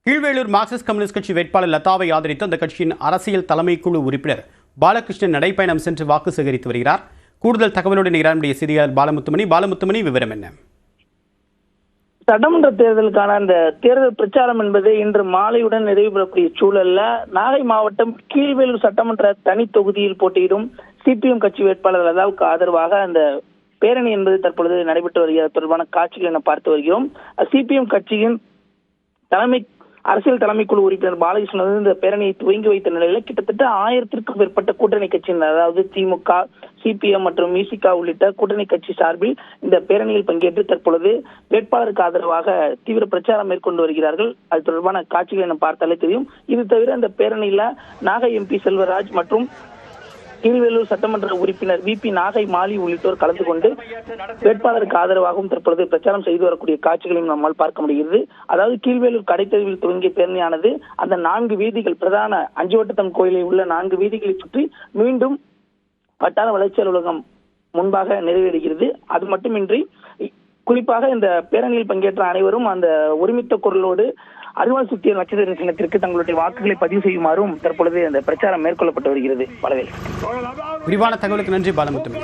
Kilvelur Marxist communist கட்சி வேட்பாளர் லதாவை ஆதரித்து அந்த கட்சியின் அரசியல் தலைமை குழு உறுப்பினர் பாலகிருஷ்ணன் நடைப்பயணம் சென்று வாக்கு சேகரித்து வருகிறார். கூடுதல் தகவலுடன் நம்முடைய செய்தியாளர் பாலமுத்துமணி விவரம் என்ன? சட்டமன்ற தேர்தலுக்கான அந்த தேர்தல் பிரச்சாரம் என்பது இன்று மாலையுடன் நிறைவு பெறக்கூடிய சூழல்ல நாகை மாவட்டம் கீழ்வேளூர் சட்டமன்ற தனி தொகுதியில் போட்டியிடும் சிபிஎம் கட்சி வேட்பாளர் லதாவுக்கு ஆதரவாக அந்த பேரணி என்பது தற்பொழுது நடைபெற்று வருகிறது. தொடர்பான காட்சிகள் என பார்த்து வருகிறோம். சிபிஎம் கட்சியின் அரசியல் தலைமை குழு உறுப்பினர் பாலகிருஷ்ணன் இந்த பேரணியை துவங்கி வைத்த நிலையில கிட்டத்தட்ட 1000க்கும் மேற்பட்ட கூட்டணி கட்சியினர், அதாவது திமுக, சிபிஎம் மற்றும் மிசிகா உள்ளிட்ட கூட்டணி கட்சி சார்பில் இந்த பேரணியில் பங்கேற்று தற்பொழுது வேட்பாளருக்கு ஆதரவாக தீவிர பிரச்சாரம் மேற்கொண்டு வருகிறார்கள். அது தொடர்பான காட்சிகளை நம்ம பார்த்தாலே தெரியும். இது தவிர இந்த பேரணியில நாகை எம்பி செல்வராஜ் மற்றும் கீழ்வேளூர் சட்டமன்ற உறுப்பினர் விபி நாகை மாலி உள்ளிட்டோர் கலந்து கொண்டு வேட்பாளருக்கு ஆதரவாகவும் தற்பொழுது பிரச்சாரம் செய்து வரக்கூடிய காட்சிகளையும் நம்மால் பார்க்க முடிகிறது. அதாவது கீழ்வேளூர் கடைத்தெருவில் துவங்கிய பேரணியானது அந்த 4 வீதிகள், பிரதான அஞ்சுவட்டத்தம் கோயிலில் உள்ள 4 வீதிகளை சுற்றி மீண்டும் வட்டார வளர்ச்சி அலுவலகம் முன்பாக நிறைவேறுகிறது. அது மட்டுமின்றி குறிப்பாக இந்த பேரணியில் பங்கேற்ற அனைவரும் அந்த ஒருமித்த குரலோடு அறுவாள் சுத்திய நட்சத்திர சின்னத்திற்கு தங்களுடைய வாக்குகளை பதிவு செய்யுமாறும் தற்பொழுது அந்த பிரச்சாரம் மேற்கொள்ளப்பட்டு வருகிறது. பலவேல் விரிவான தகவலுக்கு நன்றி பாலமுத்துமணி.